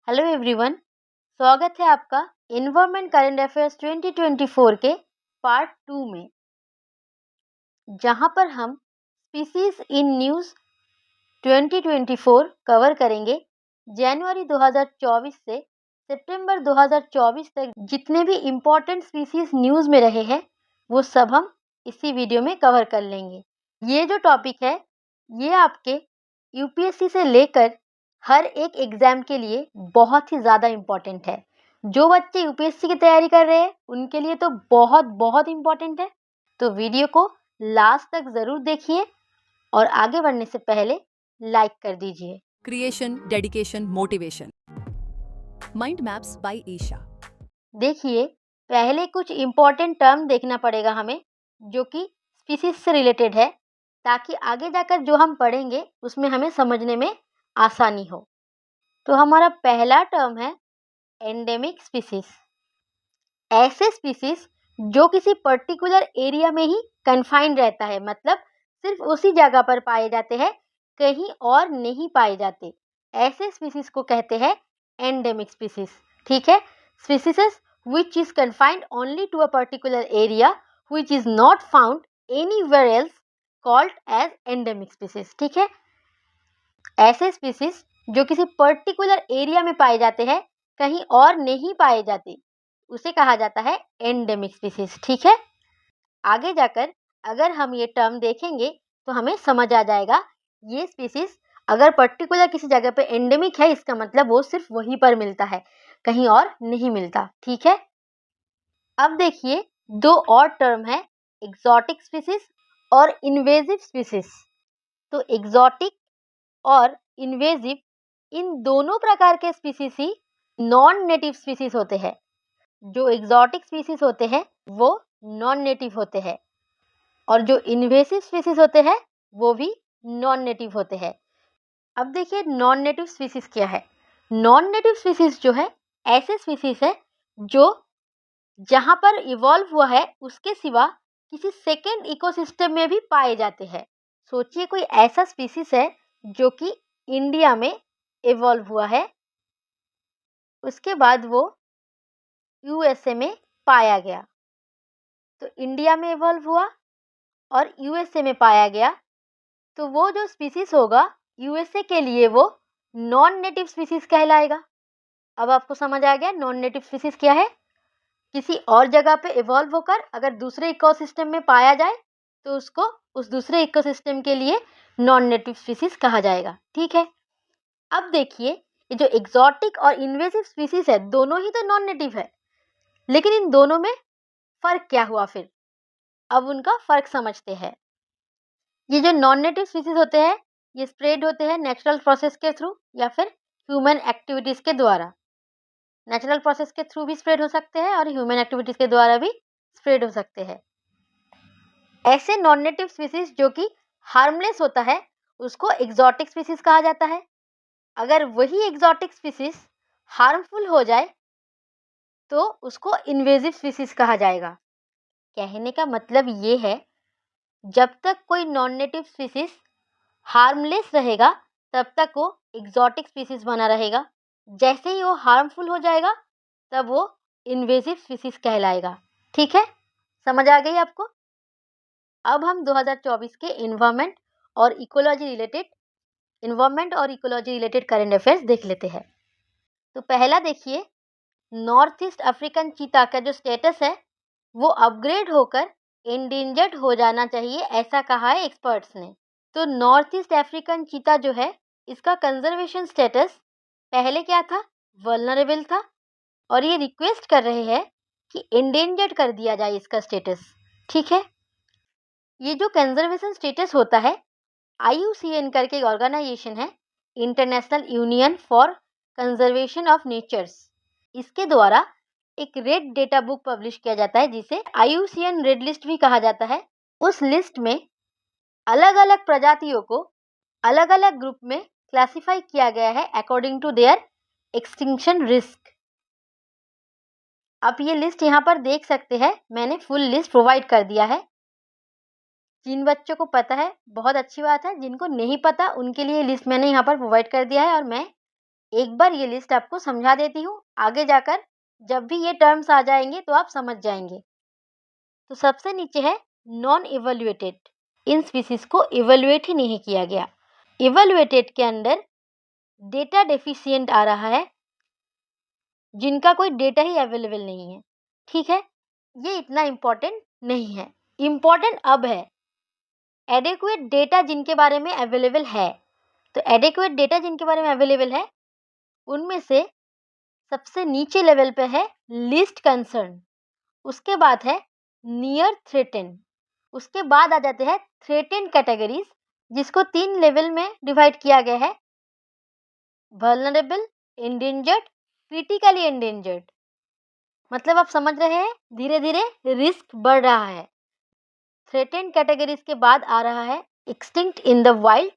Hello everyone, स्वागत है आपका एनवायरमेंट करंट अफेयर्स 2024 के पार्ट 2 में, जहां पर हम स्पीसीज इन न्यूज़ 2024 कवर करेंगे। जनवरी 2024 से सितंबर 2024 तक जितने भी इम्पोर्टेंट स्पीसीज न्यूज़ में रहे हैं वो सब हम इसी वीडियो में कवर कर लेंगे। ये जो टॉपिक है ये आपके यूपीएससी से लेकर हर एक एग्ज़ाम के लिए बहुत ही ज़्यादा इम्पॉर्टेंट है। जो बच्चे यूपीएससी की तैयारी कर रहे हैं उनके लिए तो बहुत बहुत इम्पॉर्टेंट है। तो वीडियो को लास्ट तक ज़रूर देखिए और आगे बढ़ने से पहले लाइक कर दीजिए। Creation, dedication, motivation. Mind maps by Isha. देखिए, पहले कुछ इम्पोर्टेंट टर्म देखना पड़ेगा हमें जो कि स्पीसीज से रिलेटेड है, ताकि आगे जाकर जो हम पढ़ेंगे उसमें हमें समझने में आसानी हो। तो हमारा पहला टर्म है एंडेमिक स्पीसीज। ऐसे स्पीसीज जो किसी पर्टिकुलर एरिया में ही कन्फाइंड रहता है, मतलब सिर्फ उसी जगह पर पाए जाते हैं, कहीं और नहीं पाए जाते। ऐसे स्पीसीज को कहते हैं एंडेमिक स्पीसीज। ठीक है, species which is confined only to a particular area which is not found anywhere else called as endemic species। ठीक है, ऐसे स्पीसीज जो किसी पर्टिकुलर एरिया में पाए जाते हैं, कहीं और नहीं पाए जाते, उसे कहा जाता है एंडेमिक स्पीसीज। ठीक है, आगे जाकर अगर हम ये टर्म देखेंगे तो हमें समझ आ जाएगा ये स्पीसीज अगर पर्टिकुलर किसी जगह पे एंडेमिक है, इसका मतलब वो सिर्फ वहीं पर मिलता है, कहीं और नहीं मिलता। ठीक है, अब देखिए दो और टर्म है, एक्सोटिक स्पीसीज और इन्वेजिव स्पीसीज। तो एक्सोटिक और इन्वेजिव इन दोनों प्रकार के स्पीसीज ही नॉन नेटिव स्पीसीज होते हैं। जो एक्सोटिक स्पीसीज होते हैं वो नॉन नेटिव होते हैं और जो इन्वेसिव स्पीसीज होते हैं वो भी नॉन नेटिव होते हैं। अब देखिए नॉन नेटिव स्पीसीज क्या है। नॉन नेटिव स्पीसीज जो है ऐसे स्पीसीज है जो जहां पर इवॉल्व हुआ है उसके सिवा किसी सेकेंड इकोसिस्टम में भी पाए जाते हैं। सोचिए कोई ऐसा स्पीसीज है जो कि इंडिया में इवॉल्व हुआ है, उसके बाद वो यूएसए में पाया गया। तो इंडिया में इवॉल्व हुआ और यूएसए में पाया गया, तो वो जो स्पीसीज होगा यूएसए के लिए वो नॉन नेटिव स्पीसीज कहलाएगा। अब आपको समझ आ गया नॉन नेटिव स्पीसीज क्या है। किसी और जगह पे इवॉल्व होकर अगर दूसरे इकोसिस्टम में पाया जाए तो उसको उस दूसरे इकोसिस्टम के लिए नॉन नेटिव स्पीसीज कहा जाएगा। ठीक है, अब देखिए ये जो एक्सोटिक और इन्वेसिव स्पीसीज है दोनों ही तो नॉन नेटिव है, लेकिन इन दोनों में फर्क क्या हुआ फिर। अब उनका फर्क समझते हैं। ये जो नॉन नेटिव स्पीसीज होते हैं ये स्प्रेड होते हैं नेचुरल प्रोसेस के थ्रू या फिर ह्यूमन एक्टिविटीज के द्वारा। नेचुरल प्रोसेस के थ्रू भी स्प्रेड हो सकते हैं और ह्यूमन एक्टिविटीज के द्वारा भी स्प्रेड हो सकते हैं। ऐसे नॉन नेटिव स्पीसीज जो कि हार्मलेस होता है उसको एक्सोटिक स्पीसीज कहा जाता है। अगर वही एक्सोटिक स्पीसीज हार्मफुल हो जाए तो उसको इन्वेजिव स्पीसीज कहा जाएगा। कहने का मतलब ये है जब तक कोई नॉन नेटिव स्पीसीज हार्मलेस रहेगा तब तक वो एक्सोटिक स्पीसीज बना रहेगा। जैसे ही वो हार्मफुल हो जाएगा तब वो इन्वेजिव स्पीसीज कहलाएगा। ठीक है, समझ आ गई आपको। अब हम 2024 के इन्वायरमेंट और इकोलॉजी रिलेटेड करंट अफेयर्स देख लेते हैं। तो पहला देखिए, नॉर्थ ईस्ट अफ्रीकन चीता का जो स्टेटस है वो अपग्रेड होकर एंडेंजर्ड हो जाना चाहिए, ऐसा कहा है एक्सपर्ट्स ने। तो नॉर्थ ईस्ट अफ्रीकन चीता जो है इसका कंजर्वेशन स्टेटस पहले क्या था, वल्नरेबल था, और ये रिक्वेस्ट कर रहे हैं कि एंडेंजर्ड कर दिया जाए इसका स्टेटस। ठीक है, ये जो कंजर्वेशन स्टेटस होता है IUCN करके एक ऑर्गेनाइजेशन है, international union for conservation of natures, इसके द्वारा एक रेड डेटा बुक पब्लिश किया जाता है जिसे IUCN रेड लिस्ट भी कहा जाता है। उस लिस्ट में अलग अलग प्रजातियों को अलग अलग ग्रुप में क्लासिफाई किया गया है according to their extinction risk. आप ये लिस्ट यहाँ पर देख सकते हैं, मैंने फुल लिस्ट प्रोवाइड कर दिया है। जिन बच्चों को पता है बहुत अच्छी बात है, जिनको नहीं पता उनके लिए लिस्ट मैंने यहाँ पर प्रोवाइड कर दिया है और मैं एक बार ये लिस्ट आपको समझा देती हूँ, आगे जाकर जब भी ये टर्म्स आ जाएंगे तो आप समझ जाएंगे। तो सबसे नीचे है नॉन इवैल्यूएटेड, इन स्पीसीज को इवैल्यूएट ही नहीं किया गया। इवैल्यूएटेड के अंदर डेटा डेफिशिएंट आ रहा है, जिनका कोई डेटा ही अवेलेबल नहीं है। ठीक है, ये इतना इम्पोर्टेंट नहीं है। इम्पोर्टेंट अब है एडेक्वेट डेटा जिनके बारे में अवेलेबल है। तो एडेक्वेट डेटा जिनके बारे में अवेलेबल है उनमें से सबसे नीचे लेवल पे है लीस्ट कंसर्न, उसके बाद है नियर थ्रेटेन, उसके बाद आ जाते हैं थ्रेटेन कैटेगरीज, जिसको 3 लेवल में डिवाइड किया गया है, वल्नरेबल, एंडेंजर्ड, क्रिटिकली एंडेंजर्ड। मतलब आप समझ रहे हैं, धीरे धीरे रिस्क बढ़ रहा है। थ्रेटेन कैटेगरीज के बाद आ रहा है एक्सटिंक्ट इन द वाइल्ड,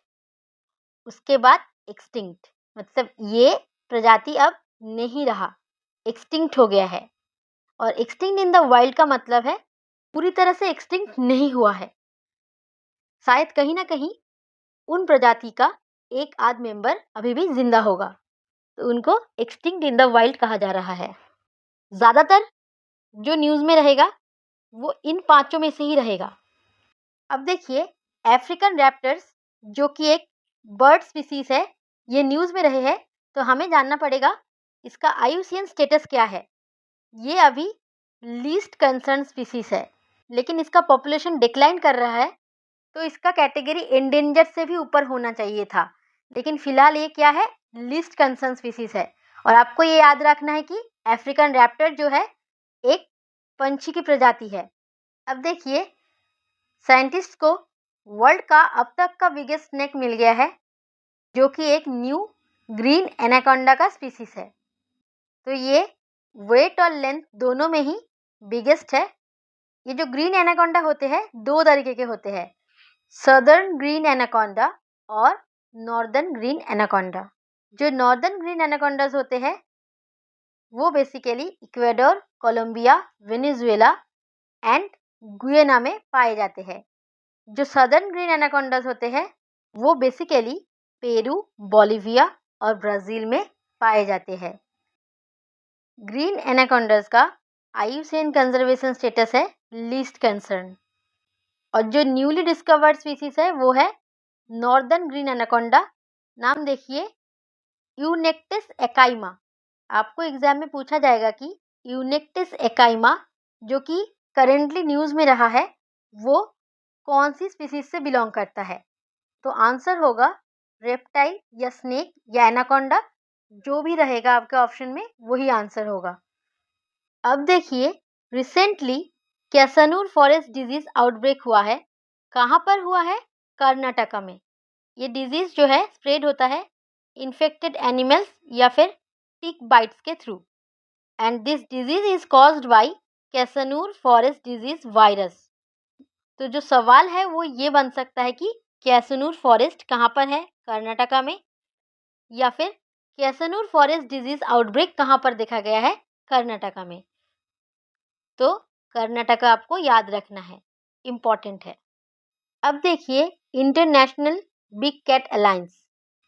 उसके बाद एक्सटिंक्ट, मतलब ये प्रजाति अब नहीं रहा, एक्सटिंक्ट हो गया है। और एक्सटिंक्ट इन द वाइल्ड का मतलब है पूरी तरह से एक्सटिंक्ट नहीं हुआ है, शायद कहीं ना कहीं उन प्रजाति का एक आध मेंबर अभी भी जिंदा होगा, तो उनको एक्सटिंक्ट इन द वाइल्ड कहा जा रहा है। ज़्यादातर जो न्यूज़ में रहेगा वो इन 5 में से ही रहेगा। अब देखिए अफ्रीकन रैप्टर्स, जो कि एक बर्ड स्पीसीज है, ये न्यूज़ में रहे हैं, तो हमें जानना पड़ेगा इसका IUCN स्टेटस क्या है। ये अभी लीस्ट कंसर्न स्पीसीज है, लेकिन इसका पॉपुलेशन डिक्लाइन कर रहा है, तो इसका कैटेगरी एंडेंजर से भी ऊपर होना चाहिए था, लेकिन फिलहाल ये क्या है, लीस्ट कंसर्न स्पीसीज है। और आपको ये याद रखना है कि अफ्रीकन रैप्टर जो है एक पंछी की प्रजाति है। अब देखिए साइंटिस्ट को वर्ल्ड का अब तक का बिगेस्ट स्नेक मिल गया है, जो कि एक न्यू ग्रीन एनाकोंडा का स्पीसीज है। तो ये वेट और लेंथ दोनों में ही बिगेस्ट है। ये जो ग्रीन एनाकोंडा होते हैं 2 तरीके के होते हैं, सदर्न ग्रीन एनाकोंडा और नॉर्दर्न ग्रीन एनाकोंडा। जो नॉर्दर्न ग्रीन एनाकोंडाज होते हैं वो basically Ecuador, Colombia, Venezuela and Guyana में पाए जाते हैं। जो सदर्न ग्रीन एनाकोंडाज होते हैं वो बेसिकली पेरू, बोलिविया और ब्राज़ील में पाए जाते हैं। ग्रीन एनाकोंडाज का IUCN कंजर्वेशन स्टेटस है लीस्ट कंसर्न। और जो न्यूली डिस्कवर्ड स्पीसीज है वो है नॉर्दर्न ग्रीन एनाकोंडा। नाम देखिए यूनेक्टिस एकाइमा। आपको एग्जाम में पूछा जाएगा कि यूनेक्टिस एकाइमा जो कि करेंटली न्यूज़ में रहा है वो कौन सी स्पीसीज से बिलोंग करता है। तो आंसर होगा रेप्टाइल या स्नेक या एनाकोंडा, जो भी रहेगा आपके ऑप्शन में वही आंसर होगा। अब देखिए रिसेंटली कैसनूर फॉरेस्ट डिजीज आउटब्रेक हुआ है। कहाँ पर हुआ है? कर्नाटका में। ये डिजीज जो है स्प्रेड होता है इन्फेक्टेड एनिमल्स या फिर टिक बाइट्स के through, and this disease is caused by Kyasanur forest disease virus. तो जो सवाल है वो ये बन सकता है कि कैसनूर फॉरेस्ट कहाँ पर है? कर्नाटका में। या फिर कैसनूर फॉरेस्ट डिजीज आउटब्रेक कहाँ पर देखा गया है? कर्नाटका में। तो कर्नाटका आपको याद रखना है, इम्पॉर्टेंट है। अब देखिए international big cat alliance.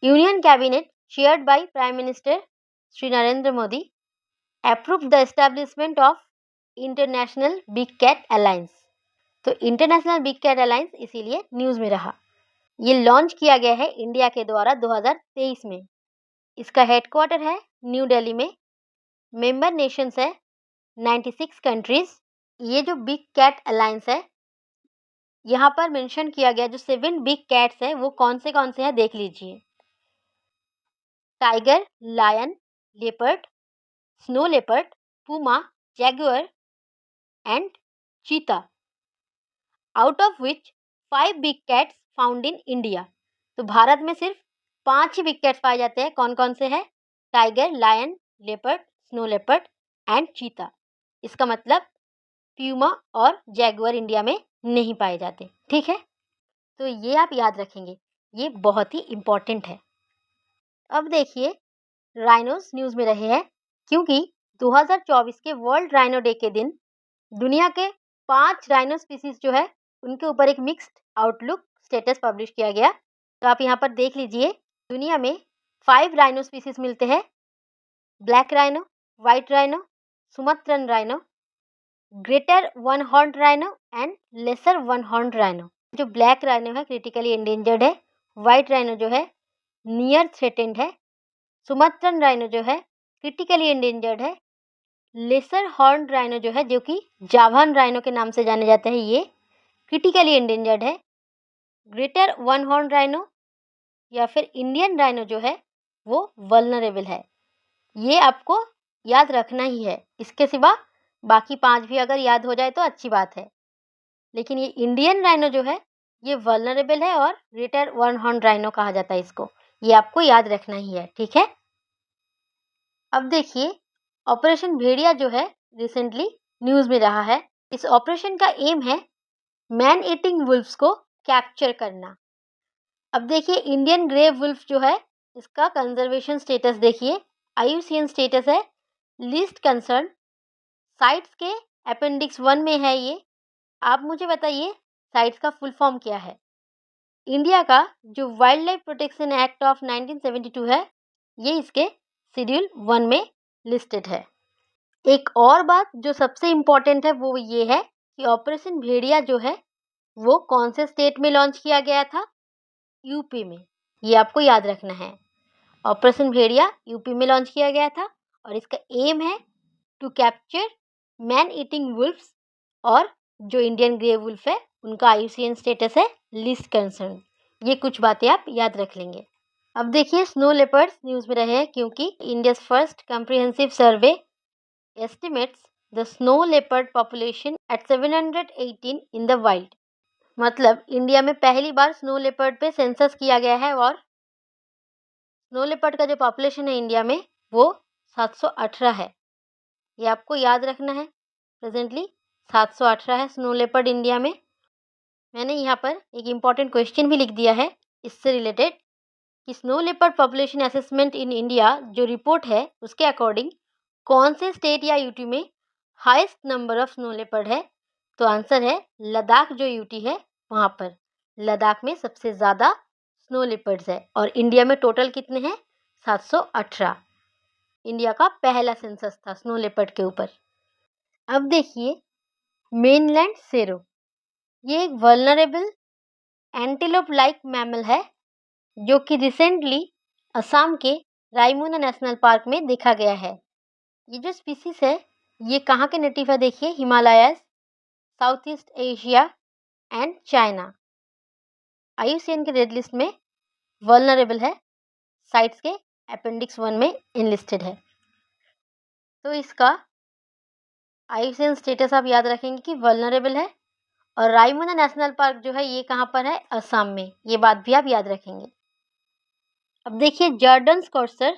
Union cabinet chaired by prime minister Shri Narendra Modi approve the establishment of international big cat alliance. तो इंटरनेशनल बिग कैट अलायंस इसीलिए न्यूज़ में रहा। ये लॉन्च किया गया है इंडिया के द्वारा 2023 में। इसका हेडक्वार्टर है न्यू दिल्ली में। मेंबर नेशंस है 96 कंट्रीज। ये जो बिग कैट अलायंस है, यहाँ पर मेंशन किया गया जो 7 बिग कैट्स है वो कौन से हैं देख लीजिए। Tiger, lion, leopard, snow leopard, puma, jaguar and cheetah, out of which 5 big cats found in India. तो भारत में सिर्फ 5 ही बिग कैट्स पाए जाते हैं। कौन कौन से हैं? Tiger, lion, leopard, snow leopard and cheetah. इसका मतलब प्यूमा और जैगुअर इंडिया में नहीं पाए जाते। ठीक है, तो ये आप याद रखेंगे, ये बहुत ही इम्पॉर्टेंट है। अब देखिए राइनोस न्यूज़ में रहे हैं क्योंकि 2024 के वर्ल्ड राइनो डे के दिन दुनिया के 5 राइनो स्पीसीज जो है उनके ऊपर एक मिक्स्ड आउटलुक स्टेटस पब्लिश किया गया। तो आप यहाँ पर देख लीजिए, दुनिया में 5 राइनो स्पीसीज मिलते हैं, black rhino, white rhino, Sumatran rhino, greater one horn rhino and lesser one horn rhino. जो ब्लैक राइनो है क्रिटिकली एंडेंजर्ड है, वाइट राइनो जो है नियर थ्रेटेंड है, सुमत्रन राइनो जो है क्रिटिकली एंडेंजर्ड है, लेसर हॉर्न राइनो जो है, जो कि जावान राइनो के नाम से जाने जाते हैं, ये क्रिटिकली एंडेंजर्ड है। ग्रेटर वन हॉर्न राइनो या फिर इंडियन राइनो जो है वो वल्नरेबल है। ये आपको याद रखना ही है। इसके सिवा बाकी 5 भी अगर याद हो जाए तो अच्छी बात है, लेकिन ये इंडियन राइनो जो है ये वल्नरेबल है और ग्रेटर वन हॉर्न राइनो कहा जाता है इसको। ये आपको याद रखना ही है, ठीक है। अब देखिए, ऑपरेशन भेड़िया जो है रिसेंटली न्यूज़ में रहा है। इस ऑपरेशन का एम है मैन ईटिंग वुल्फ्स को कैप्चर करना। अब देखिए, इंडियन ग्रे वुल्फ जो है इसका कंजर्वेशन स्टेटस देखिए, IUCN स्टेटस है लीस्ट कंसर्न, साइट्स के अपेंडिक्स 1 में है ये। आप मुझे बताइए साइट्स का फुल फॉर्म क्या है। इंडिया का जो wild life protection act of 1972 है, ये इसके शेड्यूल 1 में लिस्टेड है। एक और बात जो सबसे इम्पॉर्टेंट है वो ये है कि ऑपरेशन भेड़िया जो है वो कौन से स्टेट में लॉन्च किया गया था, यूपी में। ये आपको याद रखना है। ऑपरेशन भेड़िया यूपी में लॉन्च किया गया था और इसका एम है to capture man eating wolfs, और जो इंडियन ग्रे वुल्फ है उनका IUCN स्टेटस है लीस्ट कंसर्न। ये कुछ बातें आप याद रख लेंगे। अब देखिए, स्नो लेपर्ड्स न्यूज़ में रहे हैं क्योंकि India's first comprehensive survey estimates the snow leopard population at 718 in the wild। मतलब इंडिया में पहली बार स्नो लेपर्ड पे सेंसस किया गया है और स्नो लेपर्ड का जो पॉपुलेशन है इंडिया में वो 718 है। ये आपको याद रखना है। प्रेजेंटली 718 है स्नो लेपर्ड इंडिया में। मैंने यहाँ पर एक इम्पॉर्टेंट क्वेश्चन भी लिख दिया है इससे रिलेटेड कि snow leopard population assessment in India जो रिपोर्ट है उसके अकॉर्डिंग कौन से स्टेट या यूटी में highest number of snow leopard है। तो आंसर है लद्दाख। जो यूटी है वहाँ पर लद्दाख में सबसे ज़्यादा स्नो लेपर्ड्स है और इंडिया में टोटल कितने हैं, 718। इंडिया का पहला सेंसस था स्नो लेपर्ड के ऊपर। अब देखिए, मेनलैंड सेरो, ये एक वल्नरेबल एंटीलोप लाइक मैमल है जो कि रिसेंटली असम के रायमोना नेशनल पार्क में देखा गया है। ये जो स्पीसीज है ये कहाँ के नेटिव है, देखिए Himalayas, south east Asia and China. IUCN के रेड लिस्ट में वल्नरेबल है, साइट्स के अपेंडिक्स 1 में इनलिस्टेड है। तो इसका IUCN स्टेटस आप याद रखेंगे कि वल्नरेबल है और रायमोना नेशनल पार्क जो है ये कहाँ पर है, असम में। ये बात भी आप याद रखेंगे। अब देखिए, जॉर्डन स्कॉर्सर,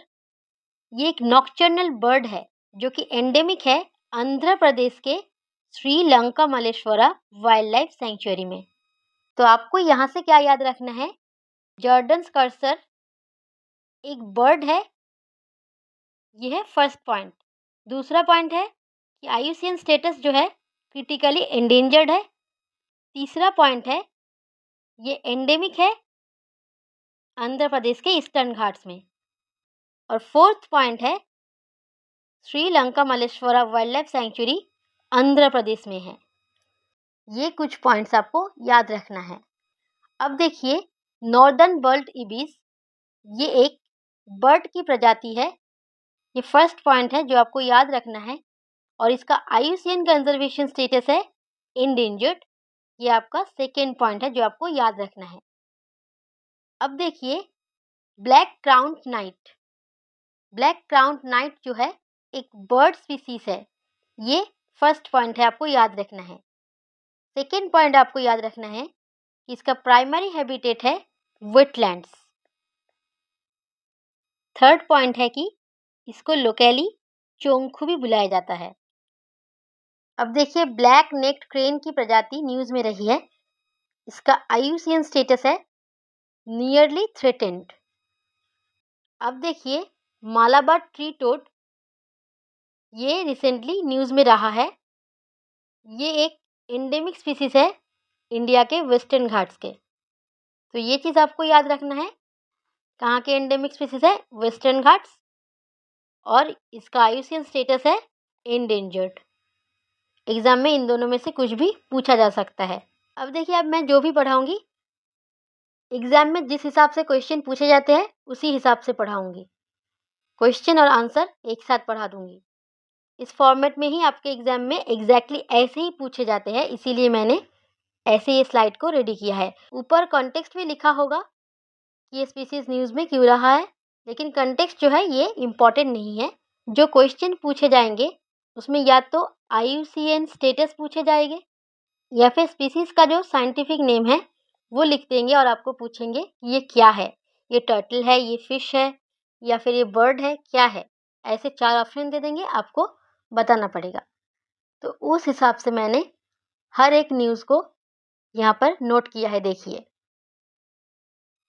ये एक नॉक्टर्नल बर्ड है जो कि एंडेमिक है आंध्र प्रदेश के Sri Lanka Malleswara wildlife century में। तो आपको यहाँ से क्या याद रखना है, जॉर्डन स्कॉर्सर एक बर्ड है, ये है फर्स्ट पॉइंट। दूसरा पॉइंट है कि IUCN स्टेटस जो है क्रिटिकली एंडेंजर्ड है। तीसरा पॉइंट है ये एंडेमिक है आंध्र प्रदेश के ईस्टर्न घाट्स में। और फोर्थ पॉइंट है Sri Lanka Malleswara wildlife sanctuary Andhra Pradesh में है। ये कुछ पॉइंट्स आपको याद रखना है। अब देखिए, नॉर्दर्न बर्ड इबीस, ये एक बर्ड की प्रजाति है। ये फर्स्ट पॉइंट है जो आपको याद रखना है और इसका IUCN कंजर्वेशन स्टेटस है एंडेंजर्ड। ये आपका सेकेंड पॉइंट है जो आपको याद रखना है। अब देखिए, black crown night, black crown night जो है एक बर्ड स्पीसीज है। ये फर्स्ट पॉइंट है, आपको याद रखना है। सेकेंड पॉइंट आपको याद रखना है कि इसका प्राइमरी हैबिटेट है वेटलैंड्स। थर्ड पॉइंट है कि इसको लोकली चोंगखू भी बुलाया जाता है। अब देखिए, ब्लैक नेक्ड क्रेन की प्रजाति न्यूज़ में रही है। इसका IUCN स्टेटस है नियरली थ्रेटेंड। अब देखिए, मालाबार ट्री टोड, ये रिसेंटली न्यूज़ में रहा है। ये एक एंडेमिक स्पीसीज है इंडिया के वेस्टर्न घाट्स के। तो ये चीज़ आपको याद रखना है। कहाँ के एंडेमिक स्पीसीज है? वेस्टर्न घाट्स, और इसका IUCN स्टेटस है एंडेंजर्ड। एग्जाम में इन दोनों में से कुछ भी पूछा जा सकता है। अब देखिए, अब मैं जो भी पढ़ाऊंगी एग्जाम में जिस हिसाब से क्वेश्चन पूछे जाते हैं उसी हिसाब से पढ़ाऊंगी। क्वेश्चन और आंसर एक साथ पढ़ा दूंगी। इस फॉर्मेट में ही आपके एग्जाम में एग्जैक्टली ऐसे ही पूछे जाते हैं, इसीलिए मैंने ऐसे ये स्लाइड को रेडी किया है। ऊपर कॉन्टेक्स्ट भी लिखा होगा कि ये स्पीसीज न्यूज़ में क्यों रहा है, लेकिन कॉन्टेक्स्ट जो है ये इम्पॉर्टेंट नहीं है। जो क्वेश्चन पूछे जाएंगे उसमें या तो IUCN स्टेटस पूछे जाएंगे या फिर स्पीसीज का जो साइंटिफिक नेम है वो लिख देंगे और आपको पूछेंगे कि ये क्या है, ये टर्टल है, ये फिश है, या फिर ये बर्ड है, क्या है। ऐसे 4 ऑप्शन दे देंगे, आपको बताना पड़ेगा। तो उस हिसाब से मैंने हर एक न्यूज़ को यहाँ पर नोट किया है। देखिए,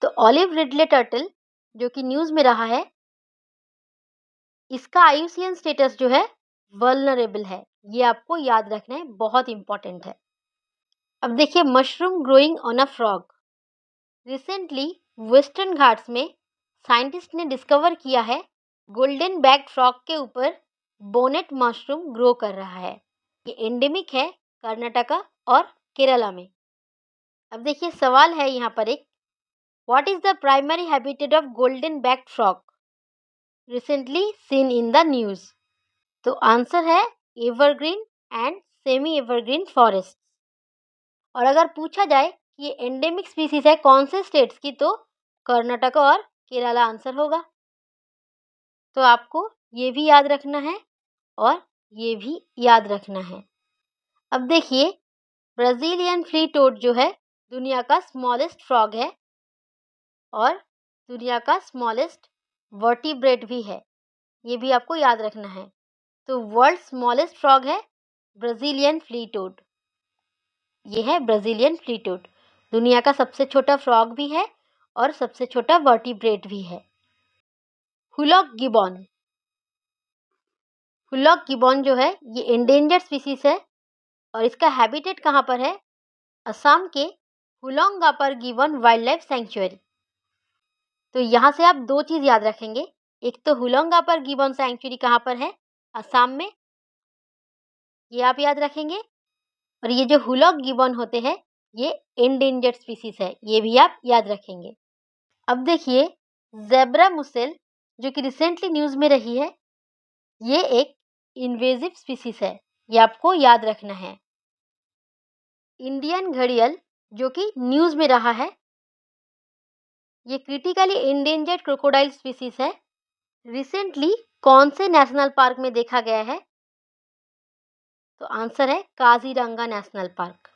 तो ऑलिव रिडले टर्टल जो कि न्यूज़ में रहा है, इसका IUCN स्टेटस जो है वल्नरेबल है। ये आपको याद रखना है, बहुत इंपॉर्टेंट है। अब देखिए, mushroom growing on a frog. Recently western Ghats में साइंटिस्ट ने डिस्कवर किया है गोल्डन बैक फ्रॉग के ऊपर बोनेट मशरूम ग्रो कर रहा है। ये एंडेमिक है कर्नाटका और केरला में। अब देखिए, सवाल है यहाँ पर एक, what is the primary habitat of golden back frog recently seen in the news? तो आंसर है evergreen and semi evergreen forest. और अगर पूछा जाए कि ये एंडेमिक स्पीसीज है कौन से स्टेट्स की, तो कर्नाटक और केरला आंसर होगा। तो आपको ये भी याद रखना है और ये भी याद रखना है। अब देखिए, ब्राज़ीलियन फ्ली टोड जो है दुनिया का स्मॉलेस्ट फ्रॉग है और दुनिया का स्मॉलेस्ट वर्टिब्रेट भी है। ये भी आपको याद रखना है। तो वर्ल्ड स्मॉलेस्ट फ्रॉग है ब्राज़ीलियन फ्ली टोड। ये है ब्राज़ीलियन फ्ली टोड, दुनिया का सबसे छोटा फ्रॉग भी है और सबसे छोटा वर्टिब्रेट भी है। Hoolock gibbon. हुलॉक गिबॉन जो है ये एंडेंजर्ड स्पीसीज है और इसका हैबिटेट कहाँ पर है? असम के हुलोंगापर गिबॉन वाइल्ड लाइफ सेंचुरी। तो यहाँ से आप 2 चीज़ याद रखेंगे। एक तो हुलोंगापर गिबॉन सेंचुरी कहाँ पर है? असम में, ये आप याद रखेंगे। और ये जो हुलॉक गिबॉन होते हैं ये एंडेंजर्ड स्पीसीज है, ये भी आप याद रखेंगे। अब देखिए, ज़ेब्रा मुसेल जो कि रिसेंटली न्यूज़ में रही है, ये एक इन्वेजिव स्पीसीज है, ये आपको याद रखना है। इंडियन घड़ियाल जो कि न्यूज़ में रहा है, ये क्रिटिकली एंडेंजर्ड क्रोकोडाइल स्पीसीज है। रिसेंटली कौन से नेशनल पार्क में देखा गया है? तो आंसर है काजीरंगा नेशनल पार्क।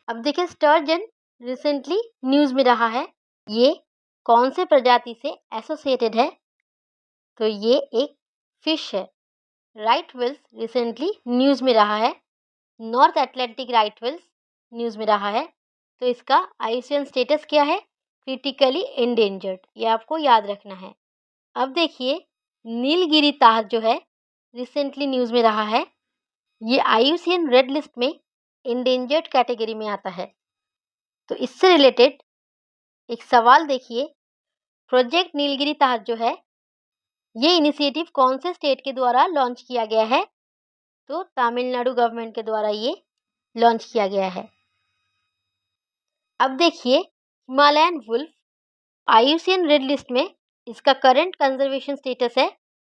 अब देखिए, स्टर्जन रिसेंटली न्यूज़ में रहा है, ये कौन से प्रजाति से एसोसिएटेड है? तो ये एक फिश है। राइट व्हेल्स रिसेंटली न्यूज़ में रहा है, north Atlantic right whales news में रहा है। तो इसका IUCN स्टेटस क्या है? क्रिटिकली एंडेंजर्ड, ये आपको याद रखना है। अब देखिए, नीलगिरी तार जो है रिसेंटली न्यूज़ में रहा है, ये IUCN रेड लिस्ट में एंडेंजर्ड कैटेगरी में आता है। तो इससे रिलेटेड एक सवाल देखिए, प्रोजेक्ट नीलगिरी तार जो है ये इनिशिएटिव कौन से स्टेट के द्वारा लॉन्च किया गया है? तो तमिलनाडु गवर्नमेंट के द्वारा ये लॉन्च किया गया है। अब देखिए, Himalayan wolf IUCN red list में इसका करंट कंजर्वेशन स्टेटस है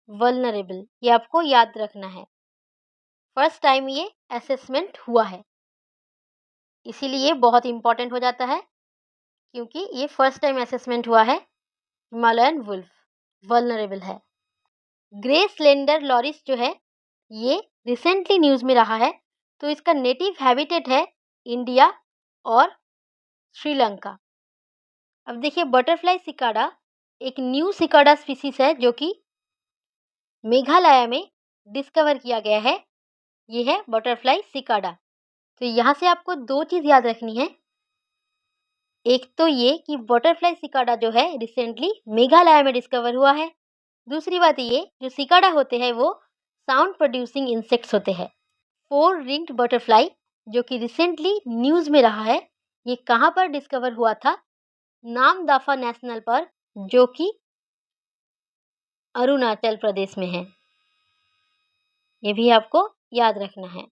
वल्नरेबल, ये आपको याद रखना है। फर्स्ट टाइम ये असेसमेंट हुआ है, इसीलिए बहुत इंपॉर्टेंट हो जाता है, क्योंकि ये फर्स्ट टाइम असेसमेंट हुआ है। हिमालयन वुल्फ वल्नरेबल है। ग्रे स्लेंडर लॉरिस जो है ये रिसेंटली न्यूज़ में रहा है, तो इसका नेटिव हैबिटेट है इंडिया और श्रीलंका। अब देखिए, बटरफ्लाई सिकाडा एक न्यू सिकाडा स्पीसीज है जो कि मेघालय में डिस्कवर किया गया है। ये है बटरफ्लाई सिकाडा। तो यहाँ से आपको 2 चीज़ याद रखनी है। एक तो ये कि बटरफ्लाई सिकाडा जो है रिसेंटली मेघालय में डिस्कवर हुआ है। दूसरी बात ये, जो सिकाडा होते हैं वो साउंड प्रोड्यूसिंग इंसेक्ट्स होते हैं। 4 रिंग्ड बटरफ्लाई जो कि रिसेंटली न्यूज़ में रहा है, ये कहाँ पर डिस्कवर हुआ था? नामदफा नेशनल पार्क जो कि अरुणाचल प्रदेश में है। ये भी आपको याद रखना है।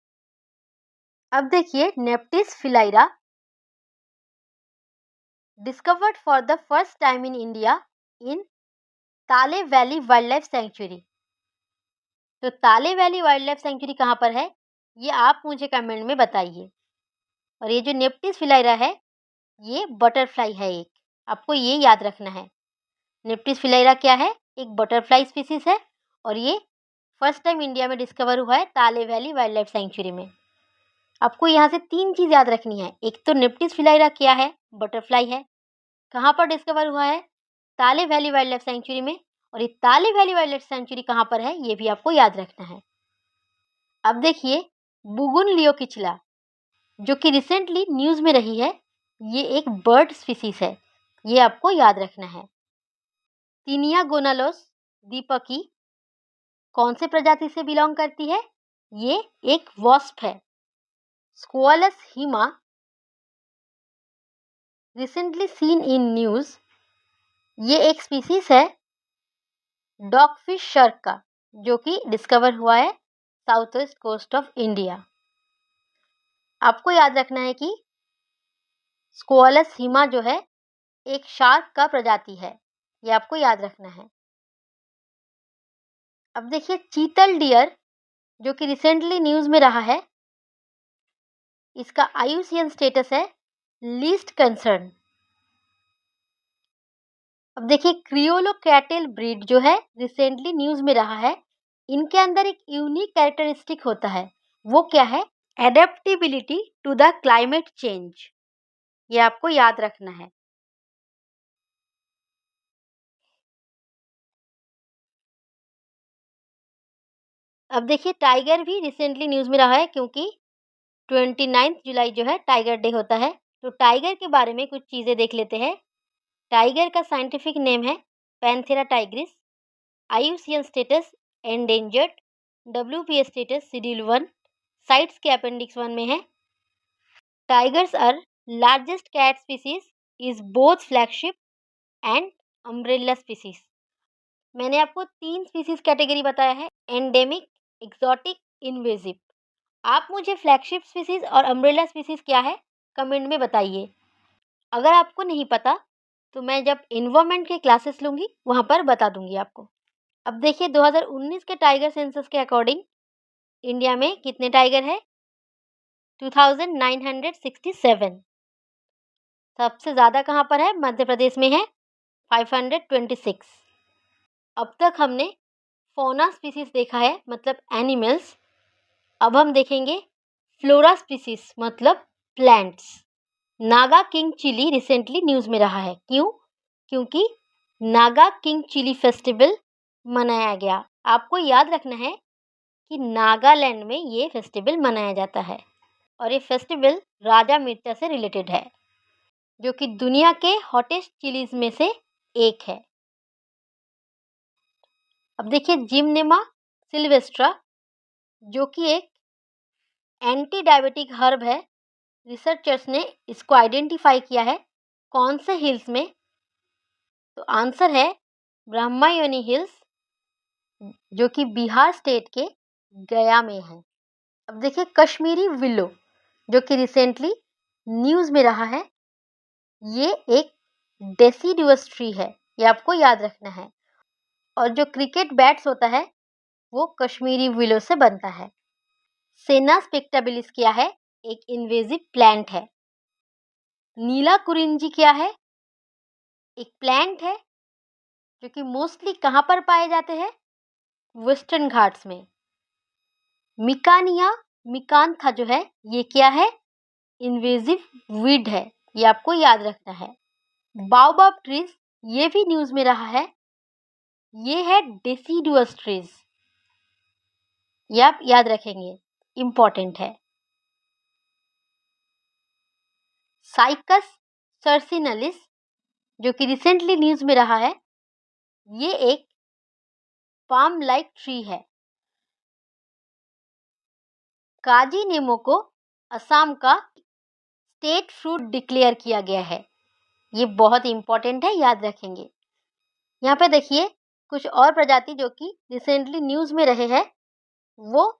अब देखिए नेप्टिस फिलाइरा discovered for the first time in India in Tale valley wild life sanctuary. तो ताले वैली वाइल्ड लाइफ सेंचुरी कहाँ पर है, ये आप मुझे कमेंट में बताइए। और ये जो नेप्टिस फिलाइरा है ये बटरफ्लाई है एक, आपको ये याद रखना है। नेप्टिस फिलाइरा क्या है, एक बटरफ्लाई स्पीसीज है और ये फर्स्ट टाइम इंडिया में डिस्कवर हुआ है ताले वैली वाइल्ड लाइफ सेंचुरी में। आपको यहाँ से 3 चीज़ याद रखनी है। एक तो नेप्टिस फिलाइरा क्या है, बटरफ्लाई है, कहाँ पर डिस्कवर हुआ है, ताले वैली वाइल्ड लाइफ सेंचुरी में। और ये ताले वैली वाइल्ड लाइफ सेंचुरी कहाँ पर है, ये भी आपको याद रखना है। अब देखिए बुगुनलियो किचला जो कि रिसेंटली न्यूज़ में रही है, ये एक बर्ड स्पीसीज है, ये आपको याद रखना है। तीनिया गोनालोस दीपकी कौन से प्रजाति से बिलोंग करती है, ये एक वॉस्प है। स्क्वालस हिमा रिसेंटली सीन इन न्यूज़, ये एक स्पीसीज है डॉगफिश शार्क का, जो कि डिस्कवर हुआ है south west coast of India. आपको याद रखना है कि स्क्वालस हिमा जो है एक शार्क का प्रजाति है, ये आपको याद रखना है। अब देखिए चीतल डियर जो कि रिसेंटली न्यूज़ में रहा है, इसका आईयूसीएन स्टेटस है लीस्ट कंसर्न। अब देखिए क्रियोलो कैटल ब्रीड जो है रिसेंटली न्यूज़ में रहा है, इनके अंदर एक यूनिक कैरेक्टरिस्टिक होता है, वो क्या है, adaptability to the climate change, ये आपको याद रखना है। अब देखिए टाइगर भी रिसेंटली न्यूज़ में रहा है, क्योंकि 29 जुलाई जो है टाइगर डे होता है। तो टाइगर के बारे में कुछ चीज़ें देख लेते हैं। टाइगर का साइंटिफिक नेम है panthera tigris, IUCN status endangered, WPS status schedule 1, CITES के अपेंडिक्स 1 में है। Tigers are largest cat species, is both flagship and umbrella species. मैंने आपको 3 स्पीसीज कैटेगरी बताया है, एंडेमिक, एक्सोटिक, इन्वेजिव। आप मुझे फ्लैगशिप स्पीसीज और अम्ब्रेला स्पीसीज क्या है कमेंट में बताइए। अगर आपको नहीं पता तो मैं जब एनवायरनमेंट के क्लासेस लूँगी वहाँ पर बता दूँगी आपको। अब देखिए 2019 के टाइगर सेंसस के अकॉर्डिंग इंडिया में कितने टाइगर है, 2967। सबसे ज़्यादा कहाँ पर है, मध्य प्रदेश में है 526। अब तक हमने फौना स्पीसीज देखा है, मतलब एनिमल्स। अब हम देखेंगे फ्लोरा स्पीसीज, मतलब plants. Naga king chilli recently news में रहा है, क्यों, क्योंकि नागा किंग चिली फेस्टिवल मनाया गया। आपको याद रखना है कि नागालैंड में ये फेस्टिवल मनाया जाता है और ये फेस्टिवल राजा मिर्चा से रिलेटेड है, जो कि दुनिया के हॉटेस्ट चिलीज में से एक है। अब देखिए जिमनेमा सिल्वेस्ट्रा जो कि एक एंटी डायबिटिक हर्ब है, रिसर्चर्स ने इसको आइडेंटिफाई किया है कौन से हिल्स में, तो आंसर है ब्रह्मायोनी हिल्स, जो कि बिहार स्टेट के गया में है। अब देखिए कश्मीरी विलो जो कि रिसेंटली न्यूज़ में रहा है, ये एक डेसिडुअस ट्री है, ये आपको याद रखना है। और जो क्रिकेट बैट्स होता है वो कश्मीरी विलो से बनता है। सेना स्पेक्टाबिलिस क्या है, एक इन्वेजिव प्लांट है। नीला कुरिंजी क्या है, एक प्लांट है जो कि मोस्टली कहाँ पर पाए जाते हैं, वेस्टर्न घाट्स में। मिकानिया मिकांथा जो है ये क्या है, इन्वेजिव वीड है, ये आपको याद रखना है। बाओबाब ट्रीज ये भी न्यूज़ में रहा है, ये है डेसिडुअस ट्रीज, ये आप याद रखेंगे, इम्पॉर्टेंट है। साइकस सर्सिनलिस जो कि रिसेंटली न्यूज़ में रहा है, ये एक पाम लाइक ट्री है। काजी नेमो को असम का स्टेट फ्रूट डिक्लेयर किया गया है, ये बहुत इंपॉर्टेंट है, याद रखेंगे। यहाँ पे देखिए कुछ और प्रजाति जो कि रिसेंटली न्यूज़ में रहे हैं, वो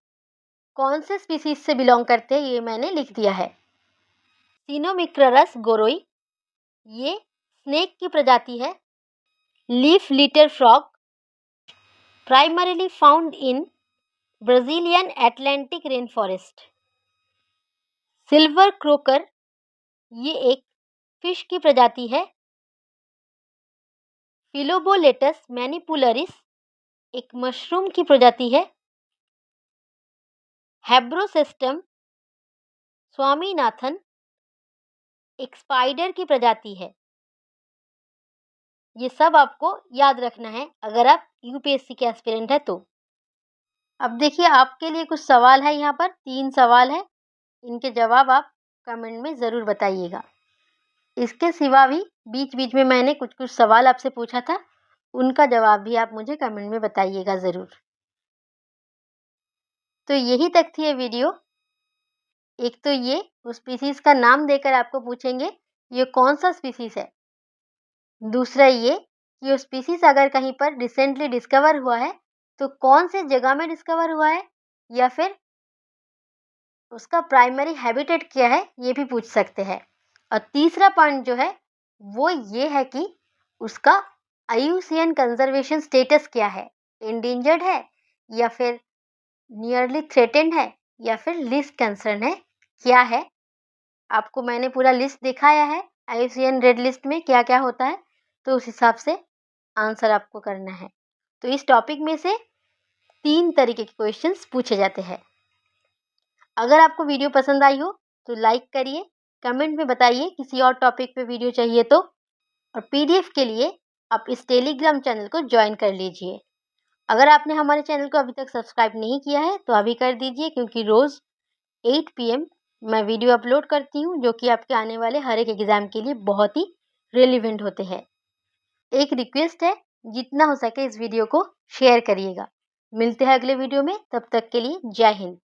कौन से स्पीसीज से बिलोंग करते हैं ये मैंने लिख दिया है। सिनोमिक्ररस गोरोई, ये स्नेक की प्रजाति है। Leaf litre frog, primarily found in Brazilian Atlantic rain forest. Silver croaker, ये एक फिश की प्रजाति है। फिलोबोलेटस मैनिपुलरिस, एक मशरूम की प्रजाति है। हेब्रोसेस्टम स्वामीनाथन, एक स्पाइडर की प्रजाति है। ये सब आपको याद रखना है अगर आप यूपीएससी के एस्पिरेंट है तो। अब देखिए आपके लिए कुछ सवाल है, यहाँ पर 3 सवाल है, इनके जवाब आप कमेंट में ज़रूर बताइएगा। इसके सिवा भी बीच बीच में मैंने कुछ कुछ सवाल आपसे पूछा था, उनका जवाब भी आप मुझे कमेंट में बताइएगा ज़रूर। तो यही तक थी ये वीडियो। एक तो ये उस स्पीसीज़ का नाम देकर आपको पूछेंगे ये कौन सा स्पीसीज़ है। दूसरा ये कि वो स्पीसीज़ अगर कहीं पर रिसेंटली डिस्कवर हुआ है तो कौन से जगह में डिस्कवर हुआ है, या फिर उसका प्राइमरी हैबिटेट क्या है, ये भी पूछ सकते हैं। और तीसरा पॉइंट जो है वो ये है कि उसका IUCN कंजर्वेशन स्टेटस क्या है, एंडेंजर्ड है या फिर नियरली थ्रेटेंड है या फिर लीस्ट कंसर्न है, क्या है। आपको मैंने पूरा लिस्ट दिखाया है IUCN रेड लिस्ट में क्या क्या होता है, तो उस हिसाब से आंसर आपको करना है। तो इस टॉपिक में से 3 तरीके के क्वेश्चंस पूछे जाते हैं। अगर आपको वीडियो पसंद आई हो तो लाइक करिए, कमेंट में बताइए किसी और टॉपिक पे वीडियो चाहिए तो, और PDF के लिए आप इस टेलीग्राम चैनल को ज्वाइन कर लीजिए। अगर आपने हमारे चैनल को अभी तक सब्सक्राइब नहीं किया है तो अभी कर दीजिए, क्योंकि रोज़ 8 PM मैं वीडियो अपलोड करती हूँ जो कि आपके आने वाले हर एक एग्ज़ाम के लिए बहुत ही रेलिवेंट होते हैं। एक रिक्वेस्ट है, जितना हो सके इस वीडियो को शेयर करिएगा। मिलते हैं अगले वीडियो में, तब तक के लिए जय हिंद।